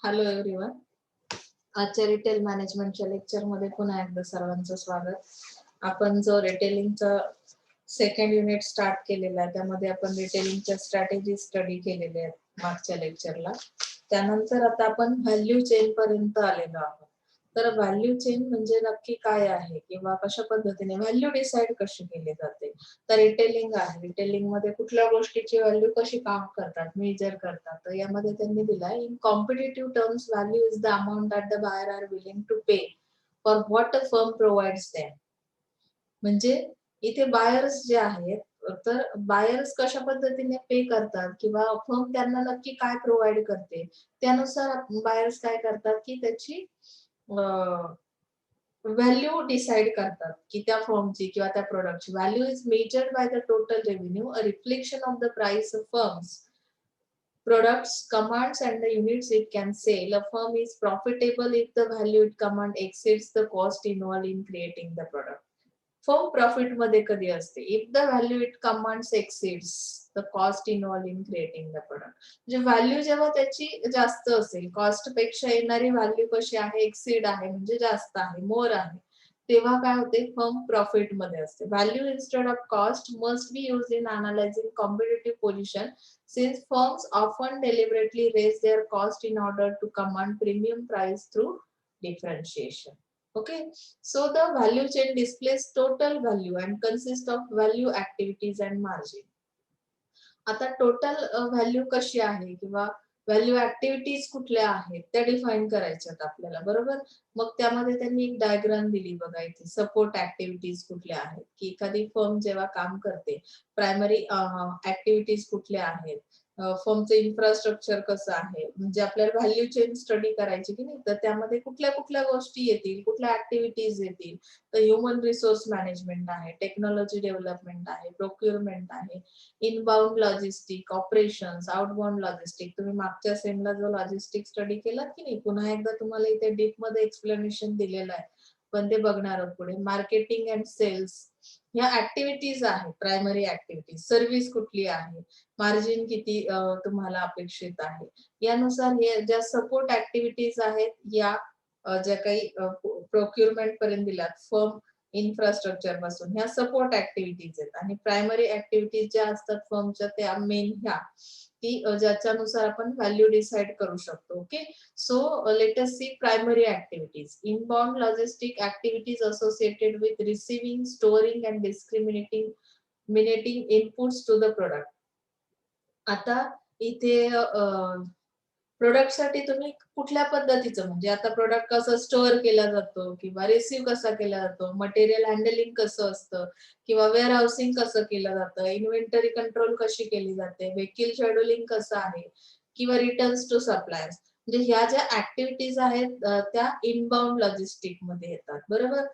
Hello everyone. आजच्या retail मॅनेजमेंटच्या लेक्चरमध्ये पुन्हा एकदा सर्वांचं स्वागत. आपण जो रिटेलिंगचा सेकंड युनिट स्टार्ट केलेला आहे त्यामध्ये आपण रिटेलिंगच्या स्ट्रॅटेजी स्टडी केलेल्या आहेत मागच्या लेक्चरला. त्यानंतर आता आपण व्हॅल्यू चेन पर्यंत आलेलो आहोत. तर व्हॅल्यू चेन म्हणजे नक्की काय आहे किंवा कशा पद्धतीने व्हॅल्यू डिसाइड कशी केली जाते. तर रिटेलिंग आहे, रिटेलिंग मध्ये कुठल्या गोष्टीची व्हॅल्यू कशी काम करतात, मेजर करतात. तर यामध्ये त्यांनी दिलाय in competitive terms value is the amount that the buyer are willing to pay for what a firm provides them. म्हणजे इथे बायर्स जे आहेत, तर बायर्स कशा पद्धतीने पे करतात किंवा फर्म त्यांना नक्की काय प्रोव्हाइड करते त्यानुसार बायर्स काय करतात की त्याची व्हॅल्यू डिसाइड करतात की त्या फर्मची किंवा त्या प्रोडक्टची value is measured by the total revenue, a reflection of the price of firms products commands and the units it can sell. A firm is profitable if the value it command exceeds the cost involved in creating the product. Firm profit मध्ये कधी असते if the value it commands exceeds the cost involve in creating the product. म्हणजे value जेव्हा त्याची जास्त असेल, cost पेक्षा येणारी व्हॅल्यू कशी आहे, एक्सीड आहे म्हणजे जास्त आहे, मोर आहे, तेव्हा काय होते, फर्म प्रॉफिट मध्ये असते. Value instead of cost must be use in analysing competitive position since firms often deliberately raise their cost in order to command premium price through differentiation. Okay, so the value chain displays total value and consists of value, activities and margin. आता total value कशी आहे किंवा value activities कुठल्या आहेत त्या define करायच्यात आपल्याला, बरोबर. मग त्यामध्ये त्यांनी एक डायग्राम दिली बघा इथे. सपोर्ट ऍक्टिव्हिटीज कुठल्या आहेत की एखादी फर्म जेव्हा काम करते, प्रायमरी ऍक्टिव्हिटीज कुठल्या आहेत, फर्मचं इन्फ्रास्ट्रक्चर कसं आहे, म्हणजे आपल्याला व्हॅल्यू चेन स्टडी करायची की नाही, तर त्यामध्ये कुठल्या कुठल्या गोष्टी येतील, कुठल्या ऍक्टिव्हिटीज येतील. तर ह्युमन रिसोर्स मॅनेजमेंट आहे, टेक्नॉलॉजी डेव्हलपमेंट आहे, प्रोक्युरमेंट आहे, inbound logistic, operations, outbound logistic. तुम्ही मागच्या सेमला जो लॉजिस्टिक स्टडी केलात की नाही, पुन्हा एकदा तुम्हाला इथे डीप मध्ये एक्सप्लेनेशन दिलेलं आहे, पण ते बघणार आहोत पुढे. मार्केटिंग अँड सेल्स ह्या ऍक्टिव्हिटीज आहेत, प्रायमरी ऍक्टिव्हिटीज. सर्व्हिस कुठली आहे, मार्जिन किती तुम्हाला अपेक्षित आहे, यानुसार हे ज्या सपोर्ट ऍक्टिव्हिटीज आहेत या ज्या काही प्रोक्युरमेंट पर्यंत दिल्यात, फर्म इन्फ्रास्ट्रक्चर पासून, ह्या सपोर्ट ऍक्टिव्हिटीज आहेत. आणि प्रायमरी ऍक्टिव्हिटीज ज्या असतात फर्मच्या त्या मेन ह्या की ज्याच्यानुसार आपण व्हॅल्यू डिसाइड करू शकतो. Okay, so let us see primary activities. Inbound logistic activities associated with receiving, storing and discriminating inputs to the product. आता इथे प्रोडक्टसाठी तुम्ही कुठल्या पद्धतीचं, म्हणजे आता प्रोडक्ट कसं स्टोअर केला जातो किंवा रिसीव्ह कसा केला जातो, मटेरियल हँडलिंग कसं असतं किंवा वेअर हाऊसिंग कसं केलं जातं, इन्व्हेंटरी कंट्रोल कशी केली जाते, व्हेकिल शेड्युलिंग कसं आहे किंवा रिटर्न्स टू सप्लायर्स. म्हणजे ह्या ज्या ऍक्टिव्हिटीज आहेत त्या इनबाउंड लॉजिस्टिक मध्ये येतात, बरोबर.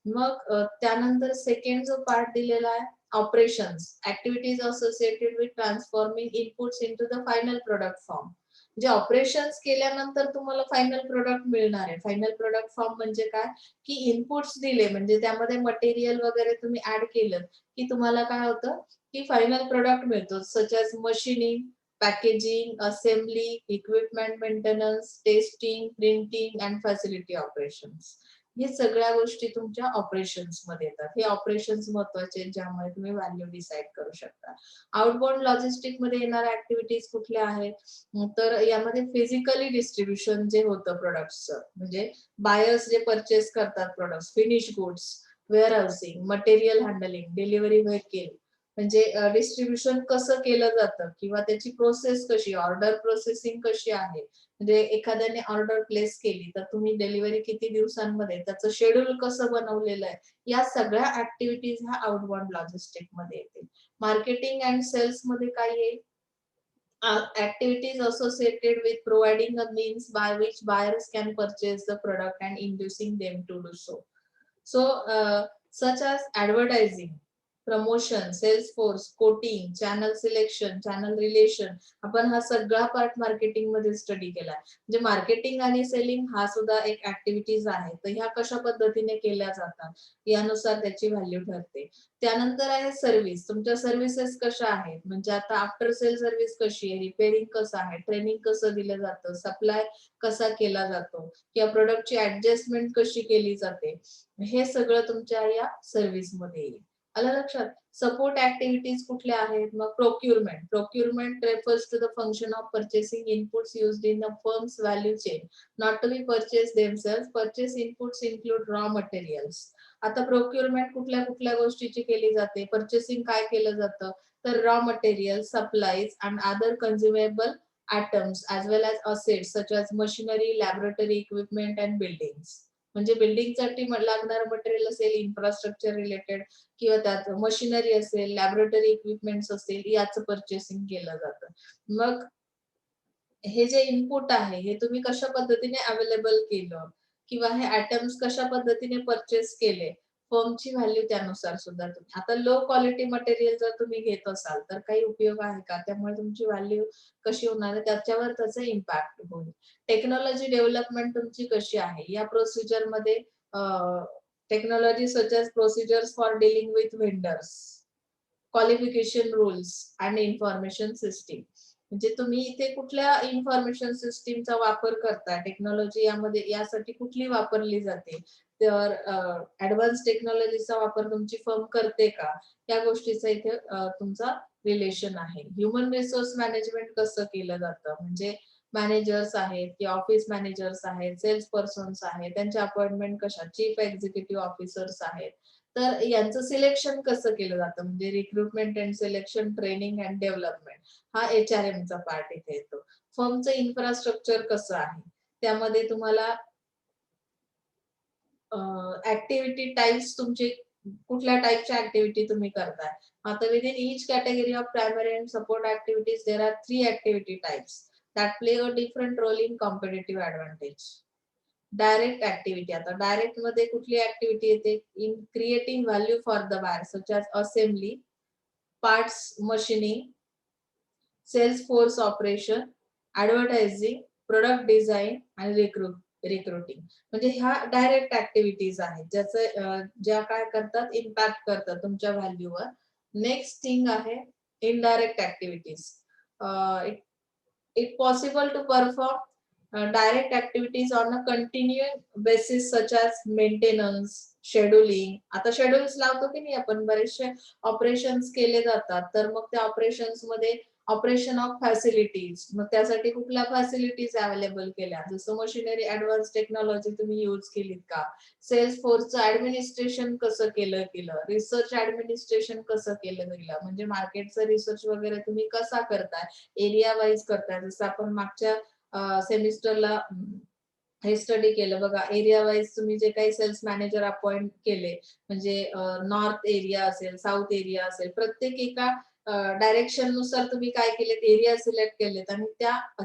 मग त्यानंतर सेकंड जो पार्ट दिलेला आहे, operations activities associated with transforming inputs into the final product form. जे ऑपरेशन्स केल्यानंतर तुम्हाला फायनल प्रोडक्ट मिळणार आहे. फायनल प्रोडक्ट फॉर्म म्हणजे काय की इनपुट्स दिले, म्हणजे त्यामध्ये मटेरियल वगैरे तुम्ही ऍड केलं की तुम्हाला काय होतं की फायनल प्रोडक्ट मिळतो, such as machining, packaging, assembly, equipment maintenance, testing, printing and facility operations. हे सगळ्या गोष्टी तुमच्या ऑपरेशन्स मध्ये येतात. हे ऑपरेशन्स महत्वाचे आहेत ज्यामुळे तुम्ही व्हॅल्यू डिसाइड करू शकता. आउटबाउंड लॉजिस्टिक मध्ये येणाऱ्या ऍक्टिव्हिटीज कुठल्या आहेत, तर यामध्ये फिजिकली डिस्ट्रीब्युशन जे होतं प्रोडक्ट्सचं, म्हणजे बायर्स जे परचेस करतात products, finish goods, warehousing, material handling, delivery vehicle, म्हणजे डिस्ट्रीब्युशन कसं केलं जातं किंवा त्याची प्रोसेस कशी, ऑर्डर प्रोसेसिंग कशी आहे, म्हणजे एखाद्याने ऑर्डर प्लेस केली तर तुम्ही डिलिव्हरी किती दिवसांमध्ये, त्याचं शेड्यूल कसं बनवलेलं आहे, या सगळ्या ऍक्टिव्हिटीज ह्या आउटबाउंड लॉजिस्टिक मध्ये येतील. मार्केटिंग अँड सेल्स मध्ये काय येईल, activities associated with providing a means by which buyers can purchase the product and inducing them to do so. So, such as advertising, promotion, sales force, quoting, channel selection, channel relation, आपण हा सगळा part marketing मध्ये study केला. म्हणजे marketing आणि selling हा सुद्धा एक ऍक्टिव्हिटीज आहे. तर ह्या कशा पद्धतीने केल्या जातात यानुसार त्याची व्हॅल्यू ठरते. त्यानंतर आहे सर्व्हिस. तुमच्या सर्व्हिसेस कशा आहेत, म्हणजे आता आफ्टर सेल सर्व्हिस कशी आहे, रिपेअरिंग कसं आहे, ट्रेनिंग कसं दिलं जातं, सप्लाय कसा केला जातो किंवा प्रोडक्टची ऍडजस्टमेंट कशी केली जाते, हे सगळं तुमच्या या सर्व्हिस मध्ये येईल. आलं लक्षात? सपोर्ट ऍक्टिव्हिटीज कुठल्या आहेत, मग procurement. Procurement refers to the function of purchasing inputs used in the firm's value chain, not to be purchase themselves. Purchase inputs include raw materials. आता प्रोक्युरमेंट कुठल्या कुठल्या गोष्टीची केली जाते, पर्चेसिंग काय केलं जातं, तर raw material, supplies and other कन्झ्युमेबल items as well as assets such as machinery, laboratory equipment and buildings. म्हणजे बिल्डिंगसाठी लागणारं मटेरियल असेल, इन्फ्रास्ट्रक्चर रिलेटेड, किंवा त्यात मशिनरी असेल, लॅबोरेटरी इक्विपमेंट्स असेल, याचं पर्चेसिंग केलं जातं. मग हे जे इनपुट आहे हे तुम्ही कशा पद्धतीने अवेलेबल केलं किंवा हे आयटम्स कशा पद्धतीने परचेस केले, फर्मची व्हॅल्यू त्यानुसार सुद्धा तुम्ही. आता लो क्वालिटी मटेरियल जर तुम्ही घेत असाल तर काही उपयोग आहे का, त्यामुळे तुमची व्हॅल्यू कशी होणार आहे त्याच्यावर त्याचा इम्पॅक्ट होईल. टेक्नॉलॉजी डेव्हलपमेंट तुमची कशी आहे या प्रोसिजर मध्ये, technology such as procedures for dealing with vendors, qualification rules and information system. म्हणजे तुम्ही इथे कुठल्या इन्फॉर्मेशन सिस्टीमचा वापर करता, टेक्नॉलॉजी यामध्ये यासाठी कुठली वापरली जाते, तर ऍडव्हान्स टेक्नॉलॉजीचा वापर तुमची फर्म करते का, या गोष्टीचा इथे तुमचा रिलेशन आहे. ह्युमन रिसोर्स मॅनेजमेंट कसं केलं जातं, म्हणजे मॅनेजर्स आहेत किंवा ऑफिस मॅनेजर्स आहेत, सेल्स पर्सन्स आहेत, त्यांचे अपॉइंटमेंट कशा, चीफ एक्झिक्युटिव्ह ऑफिसर्स आहेत, तर यांचं सिलेक्शन कसं केलं जातं, म्हणजे recruitment and selection, training and development, हा HRM चा पार्ट इथे येतो. फर्मचं इन्फ्रास्ट्रक्चर कसं आहे, त्यामध्ये तुम्हाला ऍक्टिव्हिटी टाइप्स तुमचे कुठल्या टाइपच्या ऍक्टिव्हिटी तुम्ही करताय. आता within each category of primary and support activities there are 3 activity types that play a different role in competitive advantage. Direct activity. आता डायरेक्ट मध्ये कुठली ऍक्टिव्हिटी येते, in creating value for the buyer such as assembly, parts machining, sales force operation, advertising, product design आणि recruiting. म्हणजे ह्या direct activities आहेत ज्याचं ज्या काय करतात, इम्पॅक्ट करतात तुमच्या व्हॅल्यूवर. नेक्स्ट थिंग आहे indirect activities. it possible to perform direct activities on a continuous basis such as maintenance, scheduling. आता शेड्यूल्स लावतो की नाही आपण, बरेचसे ऑपरेशन्स केले जातात, तर मग त्या ऑपरेशन्स मध्ये ऑपरेशन ऑफ फॅसिलिटीज, मग त्यासाठी कुठल्या फॅसिलिटीज अवेलेबल केल्या, जसं मशिनरी, ऍडव्हान्स टेक्नॉलॉजी तुम्ही यूज केलीत का, सेल्स फोर्सचं ऍडमिनिस्ट्रेशन कसं केलं गेलं, रिसर्च ऍडमिनिस्ट्रेशन कसं केलं गेलं, म्हणजे मार्केटचा रिसर्च वगैरे तुम्ही कसा करताय, एरिया वाईज करताय. जसं आपण मागच्या सेमिस्टरला हे स्टडी केलं बघा, एरिया वाईज तुम्ही जे काही सेल्स मॅनेजर अपॉइंट केले, म्हणजे नॉर्थ एरिया असेल, साऊथ एरिया असेल, प्रत्येक एका डायरेक्शन नुसार तुम्ही काय केलेत, एरिया सिलेक्ट केलेत आणि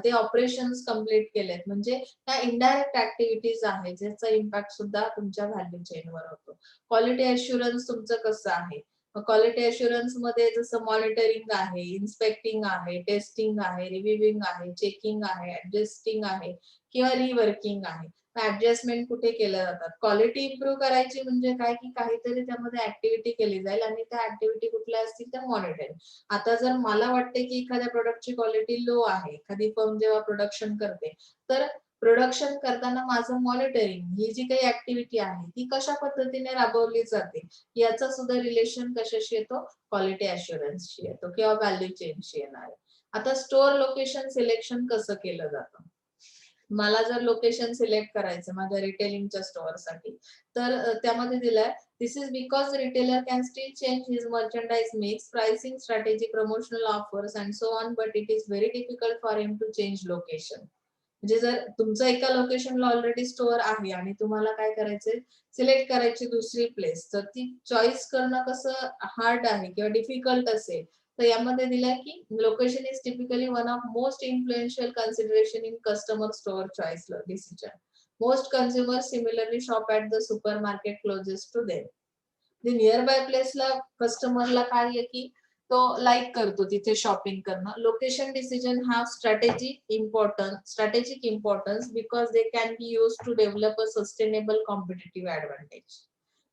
ते ऑपरेशन्स कम्प्लीट केलेत. म्हणजे त्या इनडायरेक्ट ऍक्टिव्हिटीज आहेत ज्याचा इम्पॅक्ट सुद्धा तुमच्या व्हॅल्यू चेनवर होतो. क्वालिटी अश्युरन्स तुमचं कसं आहे, क्वालिटी अश्युरन्स मध्ये जसं मॉनिटरिंग आहे, इन्स्पेक्टिंग आहे, टेस्टिंग आहे, रिव्ह्यूइंग आहे, चेकिंग आहे, ऍडजस्टिंग आहे किंवा रिवर्किंग आहे. ऍडजस्टमेंट कुठे केल्या जातात, क्वालिटी इम्प्रूव्ह करायची म्हणजे काय, की काहीतरी त्यामध्ये ऍक्टिव्हिटी केली जाईल आणि त्या ऍक्टिव्हिटी कुठल्या असतील त्या मॉनिटरिंग. आता जर मला वाटते की एखाद्या प्रोडक्टची क्वालिटी लो आहे, एखादी फर्म जेव्हा प्रोडक्शन करते, तर प्रोडक्शन करताना माझं मॉनिटरिंग ही जी काही ऍक्टिव्हिटी आहे ती कशा पद्धतीने राबवली जाते, याचा सुद्धा रिलेशन कशाशी येतो, क्वालिटी अश्युरन्सशी येतो किंवा व्हॅल्यू चेनशी येणार आहे. आता स्टोअर लोकेशन सिलेक्शन कसं केलं जातं. मला जर लोकेशन सिलेक्ट करायचं माझ्या रिटेलिंगच्या स्टोअरसाठी, तर त्यामध्ये दिलंय, this is because retailer can still change his merchandise mix, pricing strategy, promotional offers and so on, but it is very difficult for him to change location. म्हणजे जर तुमचं एका लोकेशनला ऑलरेडी स्टोअर आहे आणि तुम्हाला काय करायचंय, सिलेक्ट करायची दुसरी प्लेस, तर ती चॉईस करणं कसं हार्ड आहे किंवा डिफिकल्ट असेल, तर यामध्ये दिलंय की location is typically one of most influential consideration in customer store choice decision. Most consumer similarly shop at the super market closest to them. Near by प्लेसला कस्टमरला काय आहे की तो लाईक करतो तिथे शॉपिंग करणं. Location decision have strategic importance because they can be use to develop a sustainable competitive advantage.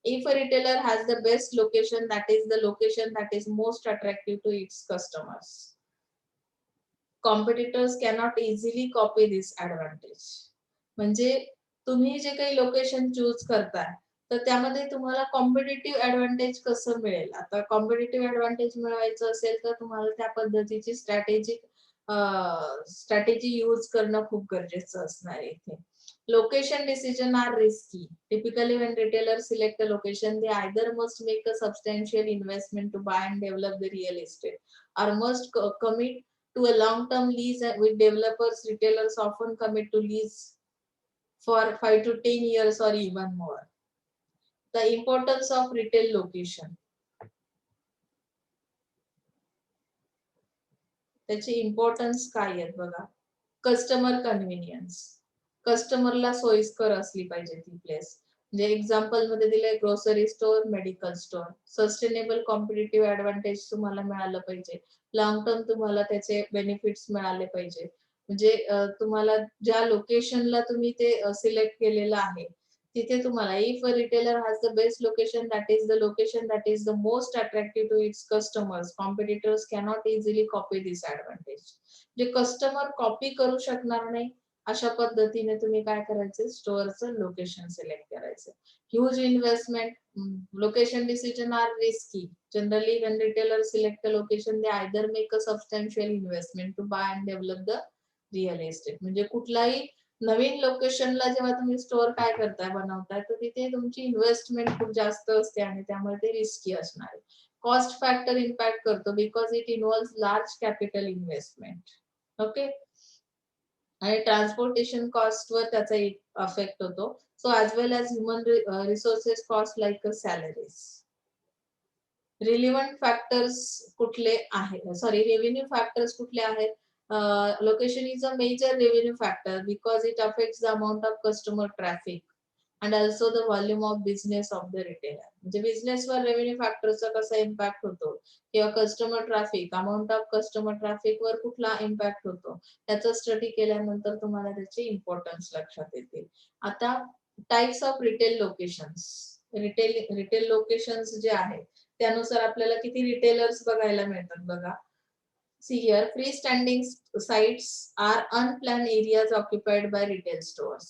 If a retailer has the best location, that is the location that is most attractive to its customers. Competitors cannot easily copy this advantage. म्हणजे तुम्ही जे काही location choose करताय तर त्यामध्ये तुम्हाला competitive advantage कसं मिळेल. आता कॉम्पिटिटिव्ह ऍडव्हान्टेज मिळवायचं असेल तर तुम्हाला त्या पद्धतीची स्ट्रॅटेजी यूज करणं खूप गरजेचं असणार आहे इथे. Location decision are risky. Typically, when retailers select a location, they either must make a substantial investment to buy and develop the real estate, or must commit to a long-term lease with developers. Retailers often commit to lease for 5 to 10 years or even more. The importance of retail location. त्याची importance काय आहे बघा. Customer convenience, कस्टमरला सोयीस्कर असली पाहिजे ती place. म्हणजे एक्झाम्पल मध्ये दिलंय grocery store, medical store. Sustainable competitive advantage तुम्हाला मिळालं पाहिजे. लॉंग टर्म तुम्हाला त्याचे बेनिफिट्स मिळाले पाहिजे. म्हणजे तुम्हाला ज्या लोकेशनला तुम्ही ते सिलेक्ट केलेलं आहे तिथे तुम्हाला if a retailer has the best location that is the most attractive to its customers, competitors cannot easily copy this advantage. जे कस्टमर कॉपी करू शकणार नाही अशा पद्धतीने तुम्ही काय करायचं, स्टोअरचं लोकेशन सिलेक्ट करायचं. Huge investment, location decision are risky. Generally when retailers select a location, they either make a substantial investment to buy and develop the real estate. म्हणजे कुठलाही नवीन लोकेशनला जेव्हा तुम्ही स्टोअर काय करताय, बनवताय, तर तिथे तुमची इन्व्हेस्टमेंट खूप जास्त असते आणि त्यामुळे ते रिस्की असणार आहे. कॉस्ट फॅक्टर इम्पॅक्ट करतो because it involves large capital investment. Okay. आणि ट्रान्सपोर्टेशन कॉस्टवर त्याचा अफेक्ट होतो. So as well as human resources cost like salaries. Relevant factors कुठले आहेत, सॉरी रेव्हेन्यू फॅक्टर्स कुठले आहेत. Location is a major revenue factor because it affects the amount of customer traffic and also the volume of business of the retailer. म्हणजे बिझनेसवर revenue फॅक्टरचा कसा impact होतो किंवा customer traffic, amount of customer traffic वर कुठला impact होतो त्याचा study केल्यानंतर तुम्हाला त्याचे इम्पॉर्टन्स लक्षात येतील. आता types of retail locations. Retail locations जे आहेत त्यानुसार आपल्याला किती रिटेलर्स बघायला मिळतात बघा. See here, freestanding sites are unplanned areas occupied by retail stores.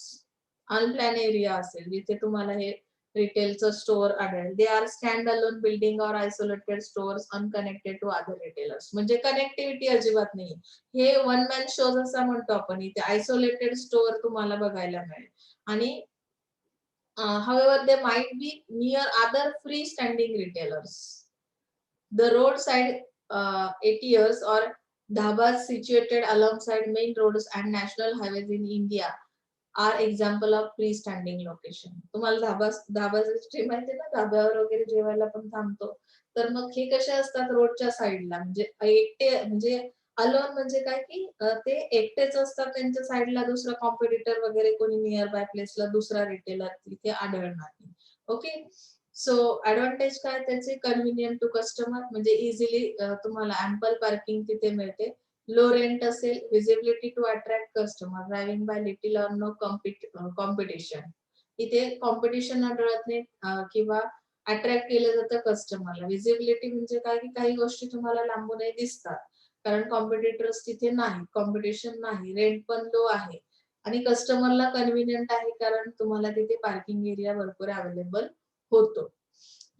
Unplanned area असेल जिथे तुम्हाला हे रिटेलचं स्टोअर आढळेल. They are standalone building or isolated stores unconnected to other retailers. म्हणजे कनेक्टिव्हिटी अजिबात नाही. हे वन मॅन शोज असं म्हणतो आपण. इथे आयसोलेटेड स्टोअर तुम्हाला बघायला मिळेल. आणि however they might be near other freestanding retailers. The roadside ATS or dhabas situated alongside main roads and national highways in India are example of freestanding location. तुम्हाला धाबाची माहिती ना, धाब्यावर वगैरे जेवायला पण थांबतो. तर मग हे कसे असतात रोडच्या साईडला, म्हणजे एकटे, म्हणजे अलोन म्हणजे काय की ते एकटेच असतात, त्यांच्या साईडला दुसरा कॉम्पिटिटर वगैरे कोणी नियर बाय प्लेसला दुसरा रिटेलर तिथे आढळणार नाही. ओके. सो ऍडव्हान्टेज काय त्याचे, कन्व्हिनियंट टू कस्टमर, म्हणजे इझिली तुम्हाला अँपल पार्किंग तिथे मिळते. लो रेंट असेल, visibility to attract customer, driving by little or no competition. इथे कॉम्पिटिशन आढळत नाही किंवा अट्रॅक्ट केलं जातं कस्टमरला. विजिबिलिटी म्हणजे काय की काही गोष्टी तुम्हाला लांबूनही दिसतात कारण कॉम्पिटिटर्स तिथे नाही, कॉम्पिटिशन नाही, रेंट पण लो आहे आणि कस्टमरला कन्व्हिनियंट आहे कारण तुम्हाला तिथे पार्किंग एरिया भरपूर अवेलेबल होतो.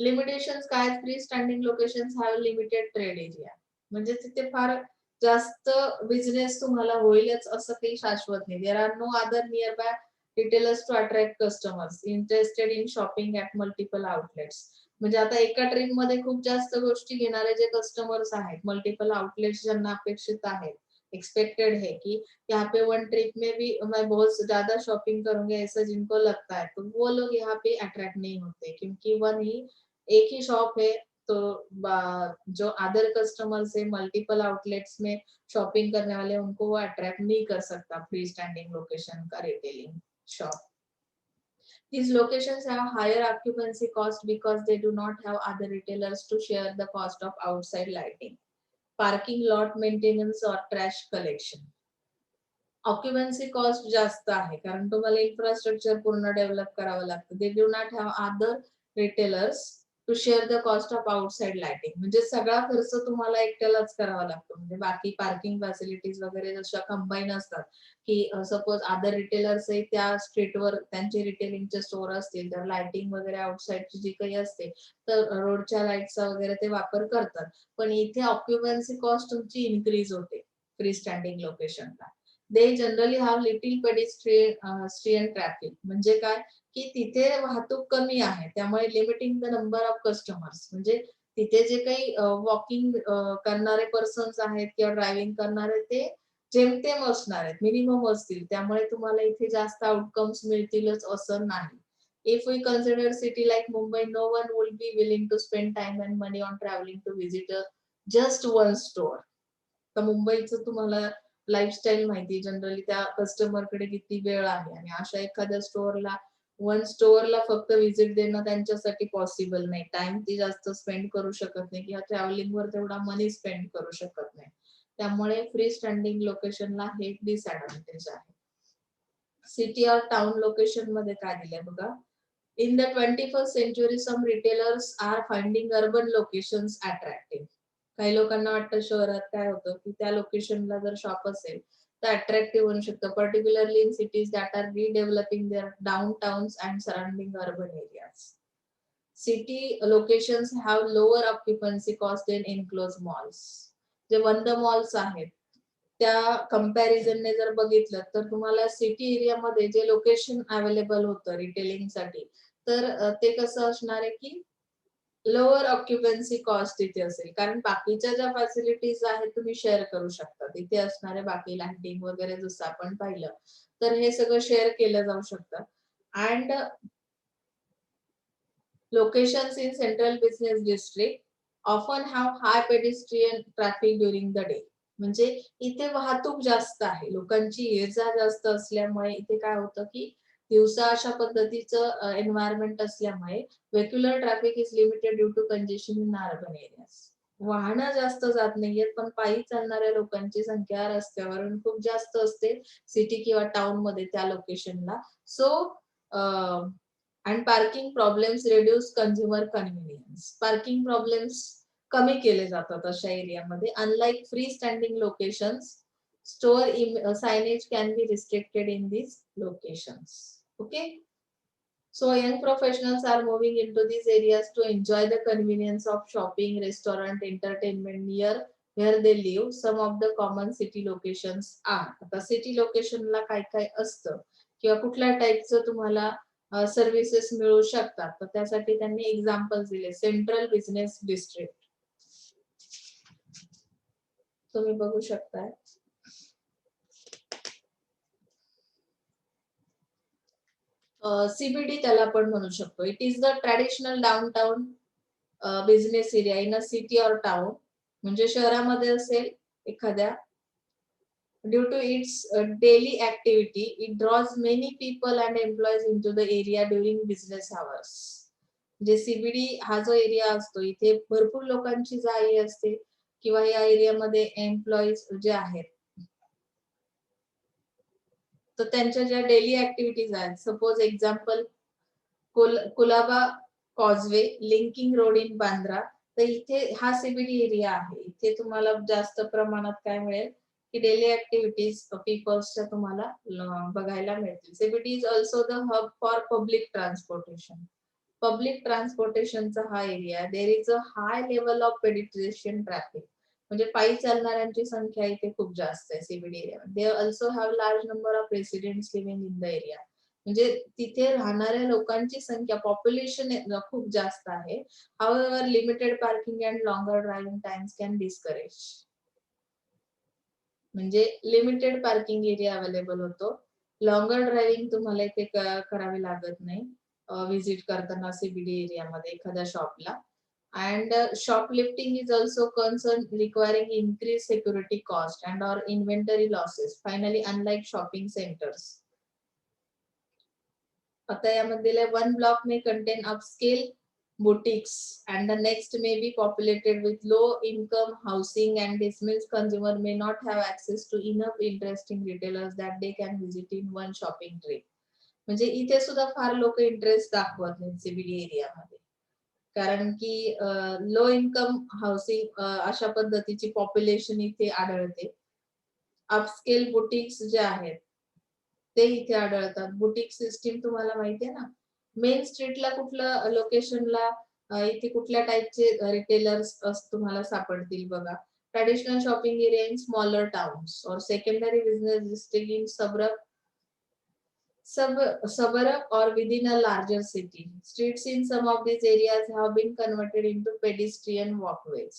लिमिटेशन्स काय, free standing locations have limited trade area, म्हणजे तिथे फार जास्त बिझनेस तुम्हाला होईलच असं काही शाश्वत नाही. There are no other nearby retailers to attract customers interested in shopping at multiple outlets. म्हणजे आता एका ट्रिप मध्ये खूप जास्त गोष्टी घेणारे जे कस्टमर्स आहेत, मल्टिपल आउटलेट्स ज्यांना अपेक्षित आहेत, एक्सपेक्टेड है कि यहाँ पे वन ट्रिप में भी मैं बहुत ज्यादा शॉपिंग करूंगी ऐसा जिनको लगता है, तो वो लोग यहाँ पे अट्रैक्ट नहीं होते क्योंकि वन ही एक ही शॉप है. तो जो अदर कस्टमर्स है मल्टीपल आउटलेट्स में शॉपिंग करने वाले, उनको वो अट्रैक्ट नहीं कर सकता फ्री स्टैंडिंग लोकेशन का retailing shop. These locations have higher occupancy cost because they do not have other retailers to share the cost of outside lighting, parking lot maintenance or trash collection. Occupancy cost जास्त आहे कारण तुम्हाला infrastructure पूर्ण develop करावं लागतं. They do not have other retailers to share the cost of outside lighting. म्हणजे सगळा खर्च तुम्हाला एकट्यालाच करावा लागतो. म्हणजे बाकी पार्किंग फॅसिलिटीज वगैरे जशा कंबाईन असतात की सपोज अदर रिटेलर्स त्या स्ट्रीटवर त्यांचे रिटेलिंगचे स्टोअर असतील तर लाइटिंग वगैरे आउटसाइडची जी काही असते तर रोडच्या लाईटचा वगैरे ते वापर करतात. पण इथे ऑक्युपन्सी कॉस्ट तुमची इन्क्रीज होते फ्री स्टँडिंग लोकेशनला. They generally have little pedestrian traffic. म्हणजे काय की तिथे वाहतूक कमी आहे त्यामुळे limiting the number of customers. म्हणजे तिथे जे काही वॉकिंग करणारे पर्सन्स आहेत किंवा ड्रायव्हिंग करणारे ते जेमतेम असणार आहेत, मिनिमम असतील. त्यामुळे तुम्हाला इथे जास्त आउटकम्स मिळतीलच असं नाही. If we consider city like Mumbai, no one will be willing to spend time and money on travelling to visit just one store. तर मुंबईचं तुम्हाला लाईफस्टाईल माहिती जनरली त्या कस्टमरकडे किती वेळ आहे आणि अशा एखाद्या स्टोअरला वन स्टोअरला फक्त व्हिजिट देणं त्यांच्यासाठी पॉसिबल नाही. टाइम ती जास्त स्पेंड करू शकत नाही किंवा ट्रॅव्हलिंगवर तेवढा मनी स्पेंड करू शकत नाही. त्यामुळे फ्री स्टँडिंग लोकेशनला हे डिसएडव्हान्टेज आहे. सिटी और टाउन लोकेशन मध्ये काय दिलंय बघा. In the 21st century some retailers are finding urban locations attractive. काही लोकांना वाटतं शहरात काय होतं की त्या लोकेशनला जर शॉप असेल तर अट्रॅक्टिव्ह बनू शकतं, particularly in cities that are redeveloping their down towns and surrounding urban areas. City locations have lower occupancy cost then enclose malls. जे बंद मॉल्स आहेत त्या कंपॅरिझनने जर बघितलं तर तुम्हाला सिटी एरियामध्ये जे लोकेशन अवेलेबल होतं रिटेलिंगसाठी तर ते कसं असणार आहे की लोअर ऑक्युपन्सी कॉस्ट तिथे असेल कारण बाकीच्या ज्या फॅसिलिटीज आहेत तुम्ही शेअर करू शकता. तिथे असणारे बाकी लाइटिंग वगैरे जसं आपण पाहिलं तर हे सगळं शेअर केलं जाऊ शकतं. And locations in central business district often have high pedestrian traffic during the day. म्हणजे इथे वाहतूक जास्त आहे, लोकांची ये-जा जास्त असल्यामुळे इथे काय होतं की दिवसा अशा पद्धतीचं एन्व्हायरमेंट असल्यामुळे vehicular traffic is limited due to congestion in urban areas. वाहनं जास्त जात नाहीयेत पण पायी चालणाऱ्या लोकांची संख्या रस्त्यावरून खूप जास्त असते सिटी किंवा टाउन मध्ये त्या लोकेशनला. So and parking problems reduce consumer convenience. Parking problems कमी केले जातात अशा एरियामध्ये. Unlike free standing locations, store signage can be restricted in these locations. Okay. So young professionals are moving into these areas to enjoy the convenience of shopping, restaurant, entertainment near where they live. Some of the common city locations are. आता city लोकेशनला काय काय असतं किंवा कुठल्या टाईपचं तुम्हाला services मिळू शकतात तर त्यासाठी त्यांनी एक्झाम्पल्स दिले. सेंट्रल बिझनेस डिस्ट्रिक्ट तुम्ही बघू शकताय. सीबीडी त्याला आपण म्हणू शकतो. It is the traditional downtown business area in a city or town. म्हणजे शहरामध्ये असेल एखाद्या. Due to its daily activity it draws many people and employees in to the area during business hours. म्हणजे CBD हा जो area असतो इथे भरपूर लोकांची जा-ये असते किंवा या एरियामध्ये एम्प्लॉईज जे आहेत तर त्यांच्या ज्या डेली ऍक्टिव्हिटीज आहेत. Suppose example Colaba causeway linking road in Bandra. तर इथे हा सीबीडी एरिया आहे. इथे तुम्हाला जास्त प्रमाणात काय मिळेल की डेली ऍक्टिव्हिटीज पीपल्सच्या तुम्हाला बघायला मिळतील. CBD is also the hub for public transportation. Public ट्रान्सपोर्टेशनचा हा area. There is a high level of pedestrian traffic. म्हणजे पायी चालणाऱ्यांची संख्या इथे खूप जास्त आहे सीबीडी एरियामध्ये. They also have large number of residents living in the area. म्हणजे तिथे राहणाऱ्या लोकांची संख्या पॉप्युलेशन खूप जास्त आहे. However limited parking and longer driving times can discourage. म्हणजे लिमिटेड पार्किंग एरिया अवेलेबल होतो. लॉंगर ड्रायव्हिंग तुम्हाला इथे करावी लागत नाही व्हिजिट करताना सीबीडी एरियामध्ये एखाद्या शॉपला. And shoplifting is also concern requiring increased security cost and or inventory losses. Finally, unlike shopping centers, आता यामध्ये one block may contain upscale boutiques and the next may be populated with low income housing, and this means consumer may not have access to enough interesting retailers that they can visit in one shopping trip. म्हणजे इथे सुद्धा फार लोक interest दाखवत नाही CBD एरियामध्ये, कारण की लो इन्कम हाऊसिंग अशा पद्धतीची पॉप्युलेशन इथे आढळते. अपस्केल बुटिक्स जे आहेत ते इथे आढळतात. बुटीक सिस्टीम तुम्हाला माहिती आहे ना, मेन स्ट्रीटला कुठलं लोकेशनला इथे कुठल्या टाइपचे रिटेलर्स तुम्हाला सापडतील बघा. Traditional shopping area in smaller towns और secondary business district in suburb or within a larger city. Streets in some of these areas have been converted into pedestrian walkways.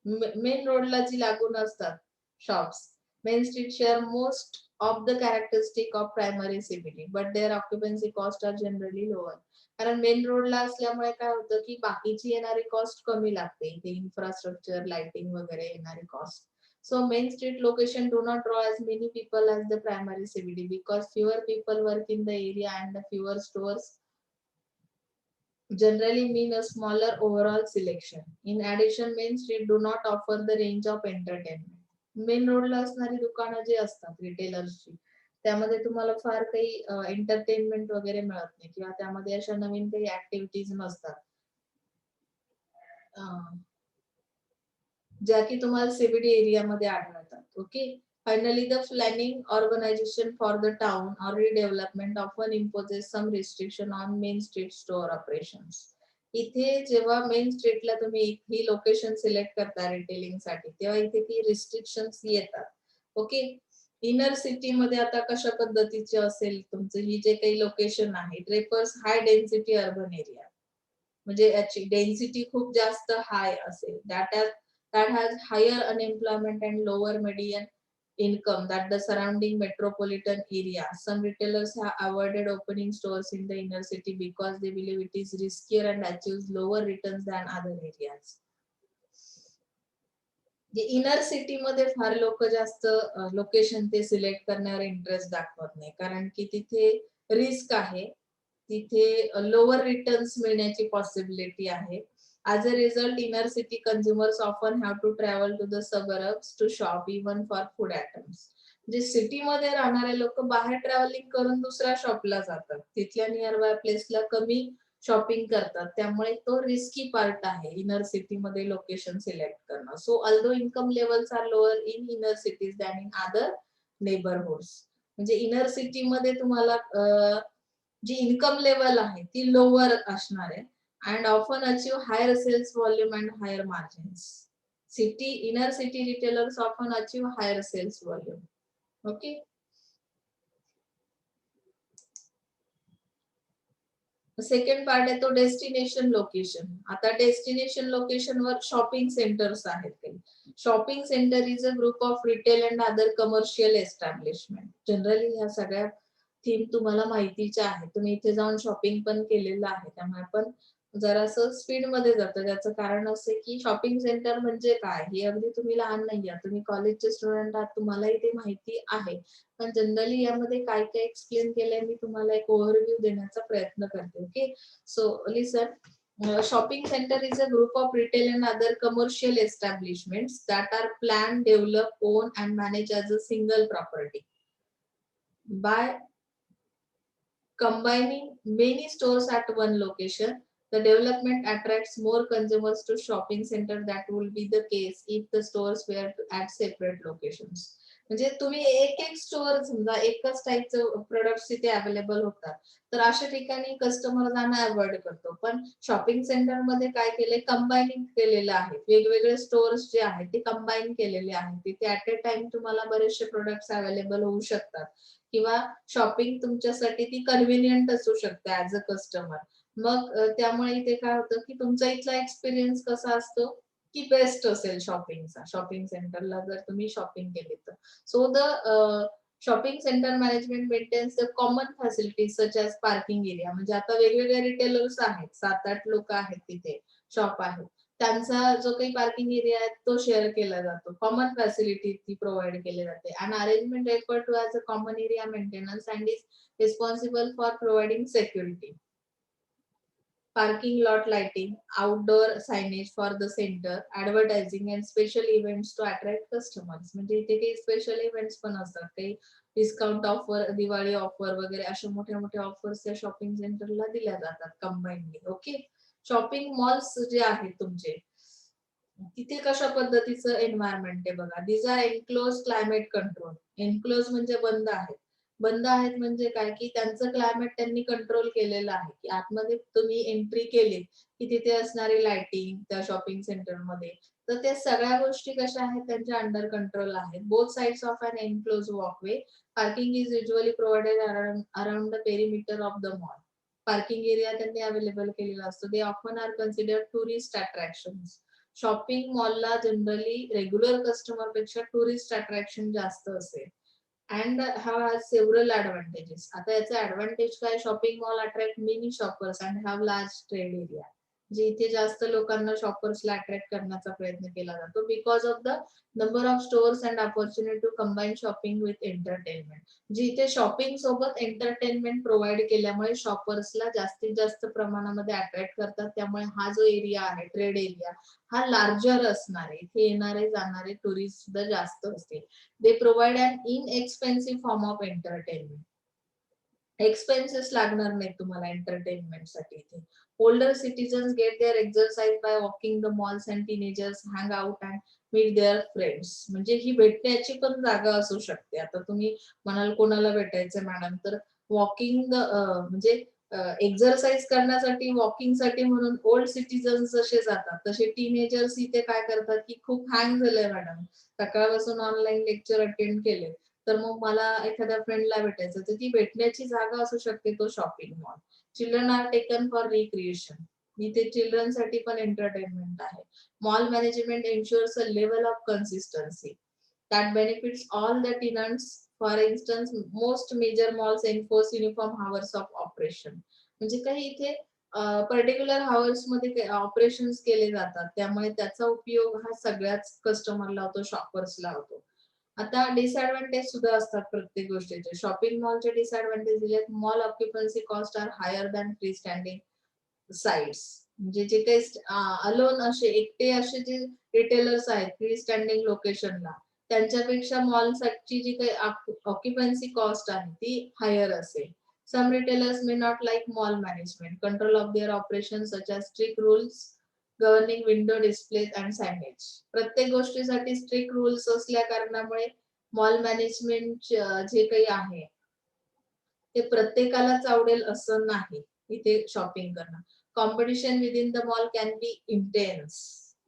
Main रोडला जी लागून असतात शॉप्स, main street share most of the characteristic of primary CBD, but their occupancy cost are generally lower. कारण main रोडला असल्यामुळे काय होतं की बाकीची येणारी कॉस्ट कमी लागते, इथे इन्फ्रास्ट्रक्चर, लाइटिंग वगैरे येणारी cost. So main street location do not draw as many people as the primary CBD because fewer people work in the area and the fewer stores generally mean a smaller overall selection. In addition, main street do not offer the range of entertainment. Main रोडला असणारी दुकानं जी असतात रिटेलर्सची, त्यामध्ये तुम्हाला फार काही entertainment वगैरे मिळत नाही किंवा त्यामध्ये अशा नवीन काही ऍक्टिव्हिटीज नसतात ज्या की तुम्हाला सीबीडी एरियामध्ये आढळतात. Okay. Finally, the planning organization for the town or redevelopment often imposes some restriction on main street store operations. इथे जेव्हा मेन स्ट्रीटला तुम्ही ही लोकेशन सिलेक्ट करता रिटेलिंग साठी, तेव्हा इथे ती रिस्ट्रिक्शन्स येतात. ओके. इनर सिटी मध्ये आता कशा पद्धतीचे असेल तुमचं ही जे काही लोकेशन आहे, refers high density urban area, म्हणजे याची डेन्सिटी खूप जास्त हाय असेल, that has higher unemployment and lower median income that the surrounding metropolitan area. Some retailers have avoided opening stores in the inner city because they believe it is riskier and achieves lower returns than other areas. Inner city मध्ये फार लोक जास्त location ते select करण्यावर interest दाखवत नाही, कारण की तिथे रिस्क आहे, तिथे लोअर रिटर्न्स मिळण्याची पॉसिबिलिटी आहे. As a result, inner city consumers often have to travel to the suburbs to shop even for food items. जे सिटी मध्ये राहणारे लोक बाहेर ट्रॅव्हलिंग करून दुसऱ्या शॉपला जातात, तिथल्या नियर बाय प्लेसला कमी शॉपिंग करतात, त्यामुळे तो रिस्की पार्ट आहे इनर सिटी मध्ये लोकेशन सिलेक्ट करणं. So although income levels are lower in inner cities than in other neighbourhoods. म्हणजे इनर सिटी मध्ये तुम्हाला जी इन्कम लेवल आहे ती लोअर असणार आहे and often achieve higher sales volume and higher margins. Inner city retailers often achieve higher sales volume. Okay. Second part आहे तो destination location. आता डेस्टिनेशन लोकेशन वर शॉपिंग सेंटर्स आहेत काही. Shopping centre is a group of retail and other commercial establishment. Generally ह्या सगळ्या theme तुम्हाला माहितीच्या आहेत, तुम्ही इथे जाऊन शॉपिंग पण केलेलं आहे, त्यामुळे आपण जरासं स्पीड मध्ये जातो. त्याचं कारण असं की शॉपिंग सेंटर म्हणजे काय हे अगदी तुम्ही लहान नाही आहात, तुम्ही कॉलेजचे स्टुडंट आहात, तुम्हालाही ते माहिती आहे, पण जनरली यामध्ये काय काय एक्सप्लेन केलंय मी तुम्हाला एक ओव्हरव्ह्यू देण्याचा प्रयत्न करते. Okay. So listen. Shopping center is a group of retail and other commercial establishments that are planned, developed, owned and managed as a single property. By combining many stores at one location, the development attracts more consumers to shopping center that will be the case if the stores were at separate locations. म्हणजे तुम्ही एक एक store समजा एकच टाईपचं products तिथे available होतात, तर अशा ठिकाणी कस्टमर जाणं अवॉइड करतो. पण शॉपिंग सेंटर मध्ये काय केलंय, कंबायनिंग केलेलं आहे, वेगवेगळे स्टोअर्स जे आहेत ते कंबाईन केलेले आहेत, तिथे ऍट अ टाइम तुम्हाला बरेचसे प्रोडक्ट्स अवेलेबल होऊ शकतात किंवा शॉपिंग तुमच्यासाठी ती कन्व्हिनियंट असू शकते ऍज अ कस्टमर. मग त्यामुळे इथे काय होतं की तुमचा इथला एक्सपिरियन्स कसा असतो की बेस्ट असेल शॉपिंगचा, शॉपिंग सेंटरला जर तुम्ही शॉपिंग केली तर. So the shopping centre management maintains the common facilities such as parking area. म्हणजे आता वेगवेगळे रिटेलर्स आहेत, 7-8 लोक आहेत तिथे, शॉप आहेत, त्यांचा जो काही पार्किंग एरिया आहे तो शेअर केला जातो. कॉमन फॅसिलिटी ती प्रोव्हाइड केली जाते. And arrangement refer to as a common area maintenance and is responsible for providing security. Parking lot lighting, outdoor signage for the center, advertising and special events to attract customers. म्हणजे इथे काही special events पण असतात, काही discount offer, Diwali offer वगैरे अशा मोठ्या मोठ्या ऑफर्स त्या शॉपिंग सेंटरला दिल्या जातात कंबाईनली. ओके. शॉपिंग मॉल्स जे आहेत तुमचे, तिथे कशा पद्धतीचं एन्व्हायरमेंट आहे बघा. These are enclose climate control. Enclose म्हणजे बंद आहेत. बंद आहेत म्हणजे काय, की त्यांचं क्लायमेट त्यांनी कंट्रोल केलेलं आहे, की आतमध्ये तुम्ही एंट्री केली की तिथे असणारी लाइटिंग त्या शॉपिंग सेंटरमध्ये, तर त्या सगळ्या गोष्टी कशा आहेत त्यांच्या अंडर कंट्रोल आहेत. Both sides of an enclose walkway. Parking is usually provided around the perimeter of the mall. Parking area त्यांनी अवेलेबल केलेला असतो. They often are considered tourist attractions. Shopping मॉलला जनरली रेग्युलर कस्टमर पेक्षा tourist attraction जास्त असेल. And have several advantages. आता याचा advantage काय, shopping mall attract many shoppers and have large trade area. जे इथे जास्त लोकांना शॉपर्सला अट्रॅक्ट करण्याचा प्रयत्न केला जातो because of the number of stores and opportunity to combine shopping with entertainment. जे इथे शॉपिंग सोबत एंटरटेनमेंट प्रोव्हाइड केल्यामुळे शॉपर्सला जास्तीत जास्त प्रमाणामध्ये अट्रॅक्ट करतात. त्यामुळे हा जो एरिया आहे ट्रेड एरिया हा लार्जर असणार आहे. इथे येणारे जाणारे टुरिस्ट सुद्धा जास्त असतील. They provide an inexpensive form of entertainment. Expenses लागणार नाहीत तुम्हाला एंटरटेनमेंटसाठी इथे. Older citizens get their exercise by walking the malls and teenagers hang out and meet their friends. म्हणजे ही भेटण्याची पण जागा असू शकते. आता तुम्ही म्हणाल कोणाला भेटायचं मॅडम, तर वॉकिंग म्हणजे एक्सरसाइज करण्यासाठी वॉकिंगसाठी म्हणून ओल्ड सिटीजन्स जसे जातात तसे टीनेजर्स इथे काय करतात, की खूप हँग झालंय मॅडम, सकाळपासून ऑनलाईन लेक्चर अटेंड केले, तर मग मला एखाद्या फ्रेंडला भेटायचं, तर ती भेटण्याची जागा असू शकते तो shopping mall. Children are taken for recreation. इथे चिल्ड्रनसाठी पण एंटरटेनमेंट आहे. Mall management ensures a level of consistency that benefits all the tenants. For instance, most major malls enforce uniform hours of operation. म्हणजे काही इथे पर्टिक्युलर हावर्स मध्ये operations केले जातात, त्यामुळे त्याचा उपयोग हा सगळ्याच कस्टमरला होतो, शॉपर्सला होतो. आता डिसएडव्हान्टेज सुद्धा असतात प्रत्येक गोष्टीचे. शॉपिंग मॉलचे डिसएडव्हान्टेज दिलेत. Mall occupancy cost are higher than free standing sites. म्हणजे जे काही अलोन असे एकटे असे जे रिटेलर्स आहेत फ्री स्टँडिंग लोकेशनला, त्यांच्यापेक्षा मॉलसाठी जी काही ऑक्युपन्सी कॉस्ट आहे ती हायर असेल. Some retailers may not like mall management control of their operation such as strict rules governing window display and signage. प्रत्येक गोष्टीसाठी स्ट्रिक्ट रूल्स असल्या कारणामुळे मॉल मॅनेजमेंट जे काही आहे ते प्रत्येकालाच आवडेल असं नाही इथे शॉपिंग करणं. Competition within the mall can be intense.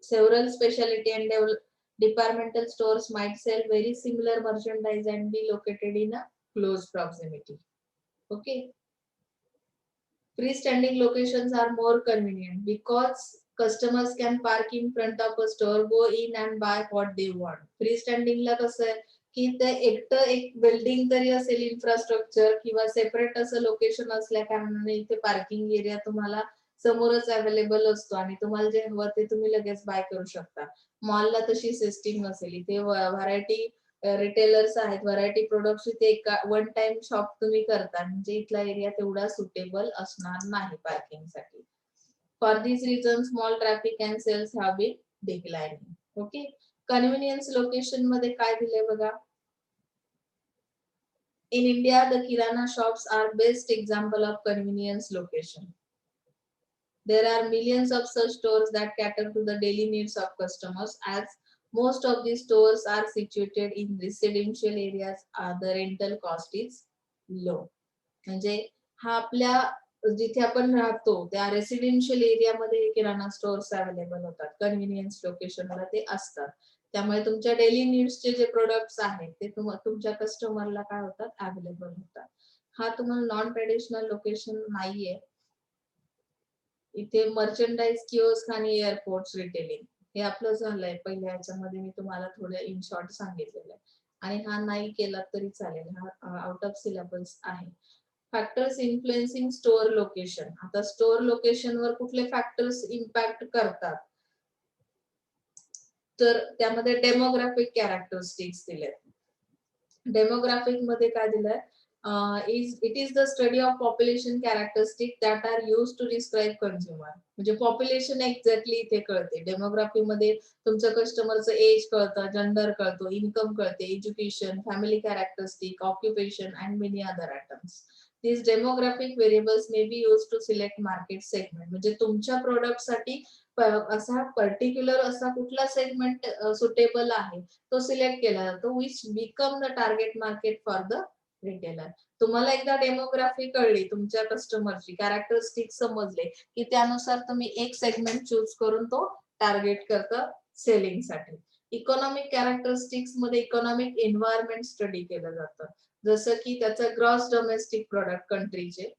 Several speciality and departmental stores might sell very similar merchandise and be located in a close proximity. Okay. Freestanding locations are more convenient because customers can park in front of a store, go in and buy what they want. Freestanding ला कसं आहे, की ते एकटं एक building तरी असेल infrastructure किंवा सेपरेट असं लोकेशन असल्या कारणाने इथे पार्किंग एरिया तुम्हाला समोरच अवेलेबल असतो आणि तुम्हाला जे हवं ते तुम्ही लगेच बाय करू शकता. मॉलला तशी सिस्टीम नसेल. इथे व्हरायटी रिटेलर्स आहेत, व्हरायटी प्रोडक्ट्स इथे एका वन टाइम शॉप तुम्ही करता, म्हणजे इथला एरिया तेवढा सुटेबल असणार नाही पार्किंगसाठी. For this reason small traffic and sales have been declining. Okay. Convenience location मध्ये काय दिलंय बघा. In India, the Kirana shops are best example of convenience location. There are millions of such stores that cater to the daily needs of customers. As most of these stores are situated in residential areas, the rental cost is low. म्हणजे हा आपल्या जिथे आपण राहतो त्या residential एरियामध्ये किराणा stores available होतात, convenience लोकेशनला ते असतात. त्यामुळे तुमच्या डेली नीड्सचे जे प्रोडक्ट्स आहेत ते तुमच्या कस्टमरला काय होतात, अवेलेबल होतात. हा तुम्हाला नॉन ट्रेडिशनल लोकेशन नाहीये. इथे मर्चंडाइज किओस्क आणि एअरपोर्ट्स रिटेलिंग हे आपलं झालंय. पहिल्या ह्याच्यामध्ये मी तुम्हाला थोडं इन शॉर्ट सांगितलेलं आहे आणि हा नाही केला तरी चालेल, हा आउट ऑफ सिलेबस आहे. Factors influencing store location. आता स्टोअर लोकेशनवर कुठले फॅक्टर्स इम्पॅक्ट करतात, तर त्यामध्ये डेमोग्राफिक कॅरेक्टरिस्टिक्स दिलेत. डेमोग्राफिक मध्ये काय दिलंय, it is the study of population characteristic that are use to describe consumer. म्हणजे पॉप्युलेशन एक्झॅक्टली इथे कळते. डेमोग्राफी मध्ये तुमचं कस्टमरचं एज कळतं, जेंडर कळतो, इन्कम कळते, education, family characteristic, occupation and many other items. These demographic variables may be used to select market segment. म्हणजे तुमच्या प्रोडक्ट साठी असा पर्टिक्युलर असा कुठला सेगमेंट सुटेबल आहे तो सिलेक्ट केला जातो, which become the target market for the retailer. तुम्हाला एकदा डेमोग्राफी कळली, तुमच्या कस्टमरची कॅरेक्टरिस्टिक समजले की त्यानुसार तुम्ही एक सेगमेंट चूज करून तो टार्गेट करता सेलिंग साठी. इकॉनॉमिक कॅरेक्टरिस्टिक्स मध्ये इकॉनॉमिक एन्व्हायरमेंट स्टडी केलं जातं, जसं की त्याचं ग्रॉस डोमेस्टिक प्रोडक्ट कंट्रीचे,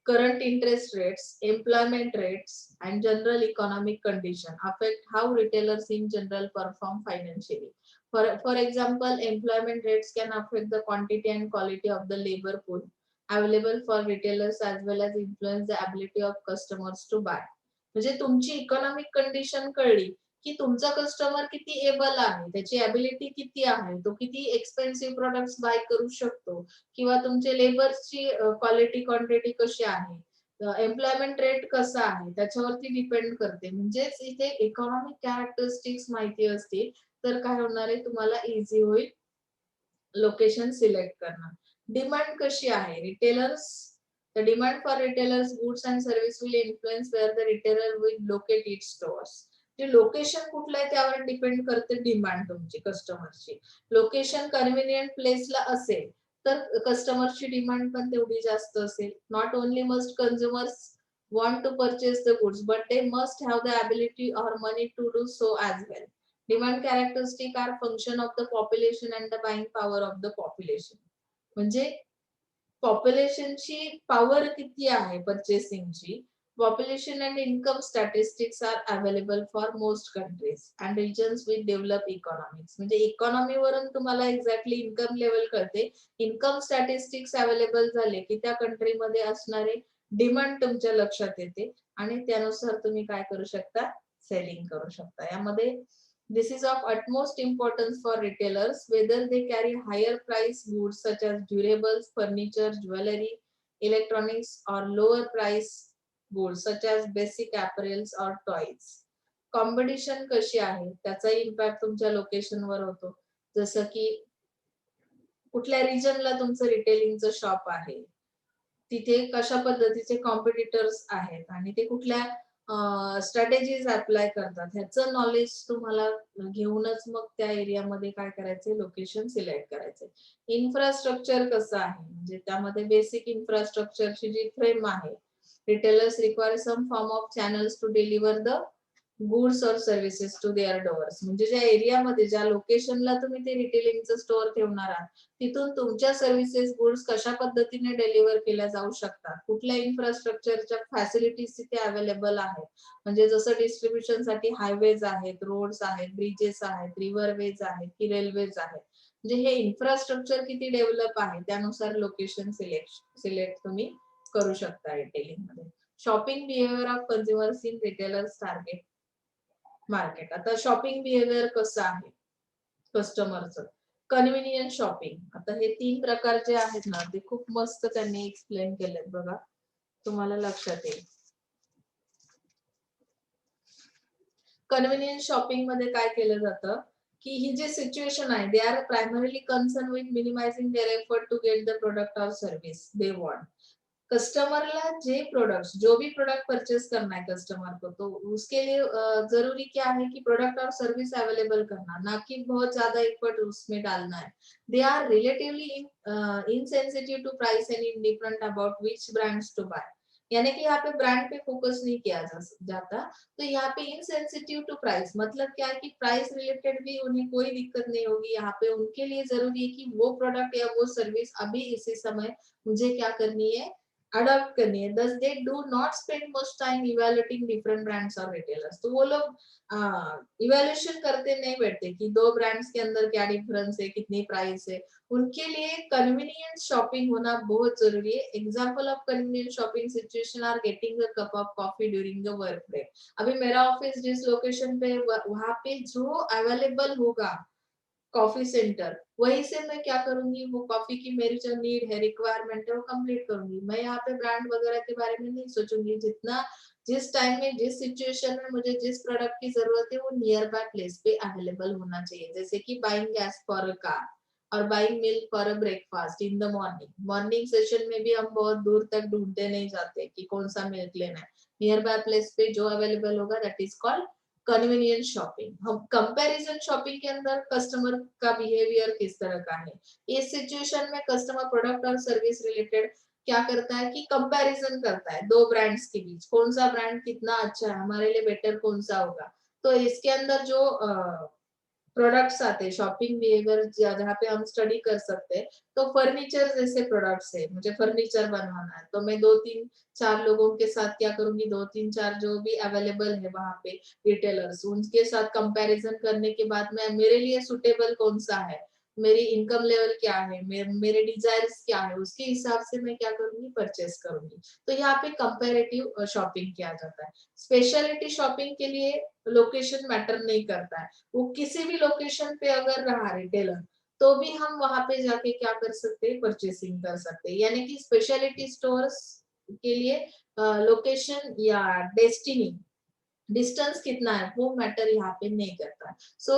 current interest rates, employment rates, and general economic condition affect how retailers in general perform financially. For example, employment rates can affect the quantity and quality of the labor pool available for retailers as well as influence the ability of customers to buy. म्हणजे तुमची economic condition कळली की तुमचा customer किती able आहे, त्याची ability किती आहे, तो किती एक्सपेन्सिव्ह प्रोडक्ट्स बाय करू शकतो, किंवा तुमचे लेबर्सची क्वालिटी क्वांटिटी कशी आहे, एम्प्लॉयमेंट रेट कसा आहे त्याच्यावरती डिपेंड करते. म्हणजेच इथे इकॉनॉमिक कॅरेक्टरिस्टिक्स माहिती असतील तर काय होणार आहे, तुम्हाला इझी होईल लोकेशन सिलेक्ट करणं. डिमांड कशी आहे, retailers, the demand for retailers goods and service will influence where the retailer will locate its stores. जे लोकेशन कुठलं आहे त्यावर डिपेंड करते डिमांड तुमची कस्टमरची. लोकेशन कन्व्हिनियंट प्लेसला असेल तर कस्टमरची डिमांड पण तेवढी जास्त असेल. Not only must consumers want to purchase the goods but they must have the ability or money to do so as well. Demand characteristic are function of the population and the buying power of the population. म्हणजे पॉप्युलेशनची power किती आहे पर्चेसिंगची. Population and income statistics are available for most countries and regions with develop economics. म्हणजे इकॉनॉमीवरून तुम्हाला exactly income level कळते. Income statistics available झाले की त्या कंट्रीमध्ये असणारे डिमांड तुमच्या लक्षात येते आणि त्यानुसार तुम्ही काय करू शकता, सेलिंग करू शकता. यामध्ये this is of utmost importance for retailers whether they carry higher price goods such as durables, furniture, jewelry, electronics or lower price goods such as basic apparels or toys. Competition कशी आहे त्याचा impact तुमच्या लोकेशनवर होतो. जसं की कुठल्या रिजनला तुमचं रिटेलिंगचं शॉप आहे, तिथे कशा पद्धतीचे कॉम्पिटिटर्स आहेत आणि ते कुठल्या स्ट्रॅटेजीज अप्लाय करतात ह्याचं नॉलेज तुम्हाला घेऊनच मग त्या एरियामध्ये काय करायचे, लोकेशन सिलेक्ट करायचे. इन्फ्रास्ट्रक्चर कसं आहे, म्हणजे त्यामध्ये बेसिक इन्फ्रास्ट्रक्चरची जी फ्रेम आहे, retailers require some form of channels to deliver the goods और सर्व्हिसेस टू देअर डोअर्स. म्हणजे ज्या एरियामध्ये ज्या लोकेशनला तुम्ही ते रिटेलिंगचं स्टोअर ठेवणार आहात तिथून तुमच्या सर्व्हिसेस गुड्स कशा पद्धतीने डिलिव्हर केल्या जाऊ शकतात, कुठल्या इन्फ्रास्ट्रक्चरच्या फॅसिलिटीज तिथे अवेलेबल आहेत. म्हणजे जसं डिस्ट्रीब्युशन साठी हायवेज आहेत, रोड्स आहेत, ब्रिजेस आहेत, रिव्हरवेज आहेत की रेल्वेज आहेत. म्हणजे हे इन्फ्रास्ट्रक्चर किती डेव्हलप आहे त्यानुसार लोकेशन सिलेक्ट तुम्ही करू शकता रिटेलिंग मध्ये. Shopping behaviour of consumers in retailers target market. आता शॉपिंग बिहेवियर कसं आहे कस्टमरचं. Convenient shopping. आता हे 3 प्रकार जे आहेत ना ते खूप मस्त त्यांनी एक्सप्लेन केलेत बघा, तुम्हाला लक्षात येईल. कन्व्हिनियंट शॉपिंग मध्ये काय केलं जातं की ही जी सिच्युएशन आहे, they are primarily concern with minimizing their effort to get the product और सर्विस दे वांट. कस्टमरला जे प्रोडक्ट्स जो भी प्रोडक्ट परचेस करना है कस्टमर को, तो उसके लिए जरूरी क्या है कि प्रोडक्ट और सर्विस अवेलेबल करना, ना कि बहुत ज्यादा एफर्ट उसमें डालना है. They are relatively insensitive to price and indifferent about which brands to buy. यानी कि यहाँ पे ब्रांड पे फोकस नहीं किया जाता. तो यहाँ पे इनसेंसिटिव टू प्राइस मतलब क्या है कि प्राइस रिलेटेड भी उन्हें कोई दिक्कत नहीं होगी. यहाँ पे उनके लिए जरूरी है कि वो प्रोडक्ट या वो सर्विस अभी इसी समय मुझे क्या करनी है, अडॉप्ट करनी है, thus they do not spend much time evaluating different brands or retailers. तो वो लोग इवेल्यूशन करते नहीं बैठते कि दो ब्रांड्स के अंदर क्या डिफरेंस है, कितनी प्राइस है. उनके लिए कन्वीनियंस शॉपिंग होना बहुत जरूरी है. Example of convenience shopping situation are getting a cup of coffee during the work break. अभी मेरा ऑफिस जिस लोकेशन पे, वहां पे जो अवेलेबल होगा कॉफी सेंटर, वहीं से मैं क्या करूंगी, वो कॉफी की मेरी जो नीड है, रिक्वायरमेंट है, वो कंप्लीट करूंगी. मैं यहाँ पे ब्रांड वगैरह के बारे में नहीं सोचूंगी. जितना जिस टाइम में, जिस सिचुएशन में मुझे जिस प्रोडक्ट की जरूरत है, वो नियर बाय प्लेस पे अवेलेबल होना चाहिए. जैसे कि buying gas for a car और buying milk for a breakfast in the morning. Morning session में भी हम बहुत दूर तक ढूंढते नहीं जाते कि कौन सा मिल्क लेना है. नियर बाय प्लेस पे जो अवेलेबल होगा, that is called convenience shopping. हम कंपैरिजन शॉपिंग के अंदर कस्टमर का बिहेवियर किस तरह का है, इस सिचुएशन में कस्टमर प्रोडक्ट और सर्विस रिलेटेड क्या करता है कि कंपैरिजन करता है दो ब्रांड्स के बीच, कौन सा ब्रांड कितना अच्छा है, हमारे लिए बेटर कौन सा होगा. तो इसके अंदर जो प्रोडक्ट्स आते हैं, शॉपिंग बिहेवियर जहाँ पे हम स्टडी कर सकते हैं. तो फर्नीचर जैसे प्रोडक्ट्स है, मुझे फर्नीचर बनवाना है, तो मैं दो तीन चार लोगों के साथ क्या करूंगी, दो तीन चार जो भी अवेलेबल है वहां पे रिटेलर्स, उनके साथ कंपैरिजन करने के बाद में मेरे लिए सुटेबल कौन सा है, मेरी इनकम लेवल क्या है, मेरे डिजायर्स क्या है, उसके हिसाब से मैं क्या करूंगी, परचेस करूंगी. तो यहाँ पे कंपैरेटिव शॉपिंग किया जाता है. स्पेशलिटी शॉपिंग के लिए लोकेशन मैटर नहीं करता है. वो किसी भी लोकेशन पे अगर रहा रिटेलर, तो भी हम वहां पे जाके क्या कर सकते हैं, परचेसिंग कर सकते हैं. यानी कि स्पेशलिटी स्टोर्स के लिए लोकेशन या डेस्टिनी, डिस्टेंस कितना है, वो मैटर यहाँ पे नहीं करता. So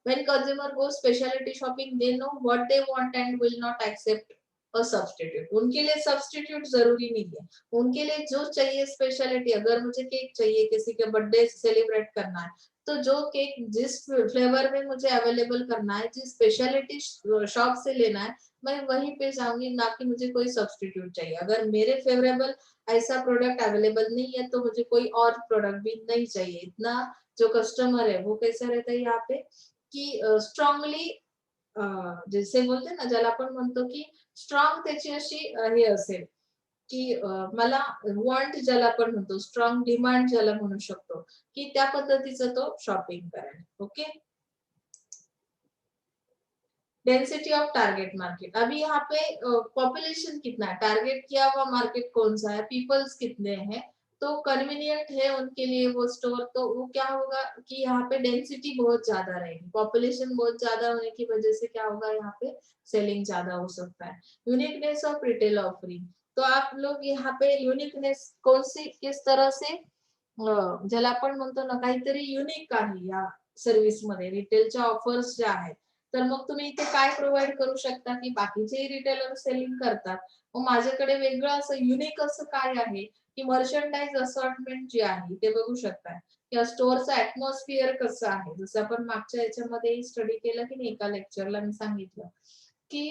when consumer go speciality shopping, they know what they want and will not accept a substitute. उनके लिए सब्स्टिट्यूट जरूरी नहीं है. उनके लिए जो चाहिए स्पेशलिटी, अगर मुझे केक चाहिए, किसी के बर्थडे सेलिब्रेट करना है, तो जो केक जिस फ्लेवर में मुझे अवेलेबल करना है, जिस स्पेशलिटी शॉप से लेना है, मैं वहीं पे जाऊंगी, ना कि मुझे कोई सब्स्टिट्यूट चाहिए. अगर मेरे फेवरेबल ऐसा प्रोडक्ट अवेलेबल नहीं है, तो मुझे कोई और प्रोडक्ट भी नहीं चाहिए. इतना जो कस्टमर है वो कैसा रहता है यहाँ पे की स्ट्रॉंगली, जसे बोलते ना, ज्याला आपण म्हणतो की स्ट्रॉंग त्याची अशी हे असेल की मला वॉन्ट ज्याला आपण म्हणतो, स्ट्रॉंग डिमांड ज्याला म्हणू शकतो, की त्या पद्धतीचं तो शॉपिंग करेल. Okay. Density of target market. अभी यहाँ पे पॉपुलेशन कितना है, टारगेट किया हुआ मार्केट कौन सा है, पीपल्स कितने हैं, तो कन्वीनियंट है उनके लिए वो स्टोर. तो वो क्या होगा कि यहाँ पे डेंसिटी बहुत ज्यादा रहेगी, पॉपुलेशन बहुत ज्यादा होने की वजह से क्या होगा, यहाँ पे सेलिंग ज्यादा हो सकता है. Uniqueness of retail offering. तो आप लोग यहाँ पे यूनिकनेस कौन सी, किस तरह से ज्याला आपण म्हणतो ना, काहीतरी युनिक आहे या सर्व्हिस मध्ये, रिटेलच्या ऑफर्स ज्या आहेत, तर मग तुम्ही इथे काय प्रोव्हाइड करू शकता, की बाकीचे रिटेलर सेलिंग करतात, मग माझ्याकडे वेगळं असं युनिक असं काय आहे, की मर्चंडाइज असॉर्टमेंट जे आहे ते बघू शकता, किंवा स्टोअरचा ऍटमॉस्फिअर कसं आहे. जसं आपण मागच्या याच्यामध्ये स्टडी केलं की नाही, एका लेक्चरला मी सांगितलं की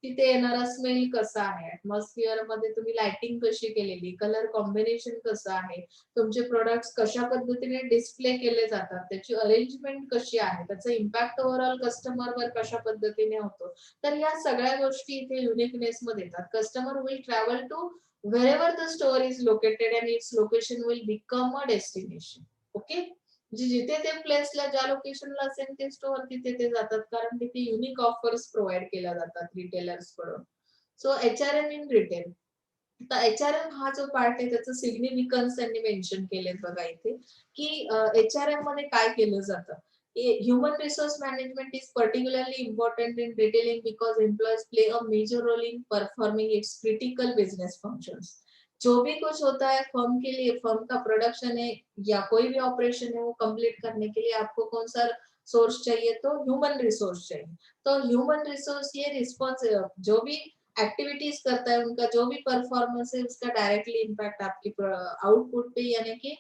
तिथे येणारा स्मेल कसा आहे, ऍटमॉस्फिअर मध्ये तुम्ही लाइटिंग कशी केलेली, कलर कॉम्बिनेशन कसं आहे, तुमचे प्रोडक्ट्स कशा पद्धतीने डिस्प्ले केले जातात, त्याची अरेंजमेंट कशी आहे, त्याचा इम्पॅक्ट ओव्हरऑल कस्टमरवर कशा पद्धतीने होतो. तर या सगळ्या गोष्टी इथे युनिकनेस मध्ये येतात. Customer will travel to wherever the store is located and its location will become a destination. Okay. जिथे ते प्लेसला, ज्या लोकेशनला असेल ते स्टोअर, तिथे ते जातात, कारण तिथे युनिक ऑफर्स प्रोव्हाइड केल्या जातात रिटेलर्स कडून. So HRM in retail. तर एचआरएम हा जो पार्ट आहे, त्याचं सिग्निफिकन्स त्यांनी मेन्शन केलेत बघा इथे, की एचआरएम मध्ये काय केलं जातं. Human resource management is particularly important in retailing because employees play a major role in performing its critical business functions. जो भी कुछ होता है फर्म के लिए, फर्म का प्रोडक्शन है या कोई भी ऑपरेशन है, वो कंप्लीट करने के लिए आपको कौन सा सोर्स चाहिए, तो ह्यूमन रिसोर्स चाहिए. तो ह्यूमन रिसोर्स ये रिस्पॉन्स, जो भी एक्टिविटीज करता है, उनका जो भी परफॉर्मेंस है, उसका डायरेक्टली इम्पैक्ट आपकी आउटपुट पे, यानी कि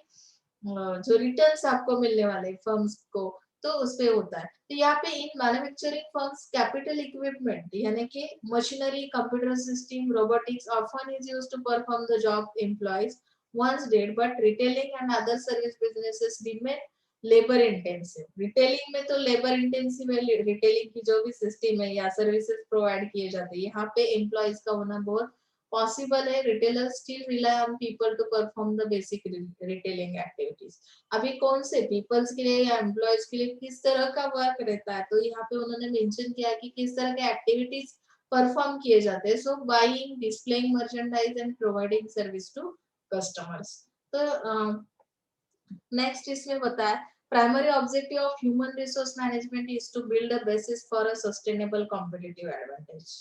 जो रिटर्न्स आपको मिलने वाले फर्म्स को, तो उस पे होता है. तो यहाँ पे in manufacturing firms capital equipment यानी कि machinery, computer system, robotics often is used to perform the job employees once did, but retailing and other service businesses remain labour intensive. Retailing में तो लेबर इंटेंसिव है, retailing की जो भी system है या सर्विसेज प्रोवाइड किए जाते हैं, यहाँ पे एम्प्लॉयज का होना बहुत पॉसिबल है, retailer still rely on people to perform the basic retailing activities. अभी कौन से पीपल्स के लिए या एम्प्लॉयज के लिए किस तरह का वर्क रहता है, तो यहाँ पे उन्होंने मेंशन किया कि किस तरह के एक्टिविटीज परफॉर्म किए जाते हैं। So buying, displaying merchandise and providing service to customers. तो नेक्स्ट इसमें बताया primary objective of human resource management is to build a basis for a sustainable competitive advantage.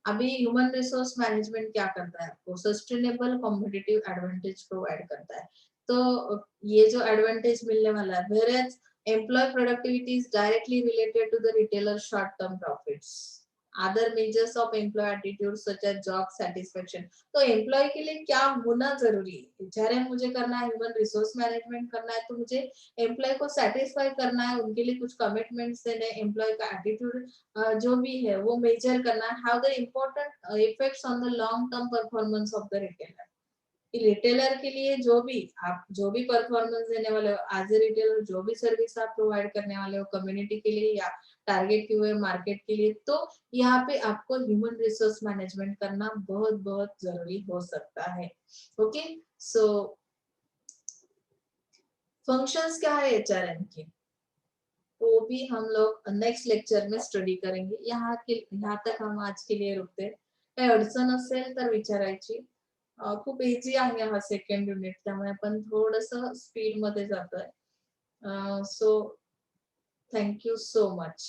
अभी ह्यूमन रिसोर्स मैनेजमेंट क्या करता है, आपको सस्टेनेबल कॉम्पिटिटिव एडवांटेज प्रोवाइड करता है। तो ये जो एडवांटेज मिलने वाला है, whereas employee productivity is directly related to the retailer short term profits. Other measures of employee attitude such as job satisfaction. तो एम्प्लॉय के लिए क्या होना जरूरी है, जरा मुझे करना है ह्यूमन रिसोर्स मैनेजमेंट करना है, तो मुझे एम्प्लॉय को सेटिस्फाई करना है, उनके लिए कुछ कमिटमेंट्स देने, एम्प्लॉय का एटीट्यूड जो भी है वो मेजर करना है, how the important effects on the long term performance of the retailer. Retailer के लिए जो भी आप जो भी परफॉर्मेंस देने वाले हो एज ए रिटेलर, जो भी सर्विस आप प्रोवाइड करने वाले हो कम्युनिटी के लिए या टारगेट किए हुए मार्केट के लिए, तो यहाँ पे आपको ह्यूमन रिसोर्स मैनेजमेंट करना बहुत बहुत जरूरी हो सकता है। ओके, सो फंक्शंस क्या है एचआरएम की, वो भी हम लोग नेक्स्ट लेक्चर में स्टडी करेंगे। यहाँ तक हम आज के लिए रुकते हैं। काही अडचण असेल तर विचारायची। खूप इझी आहे हा सेकंड युनिट, त्यामुळे आपण थोडस स्पीड मध्ये जातोय। So thank you so much.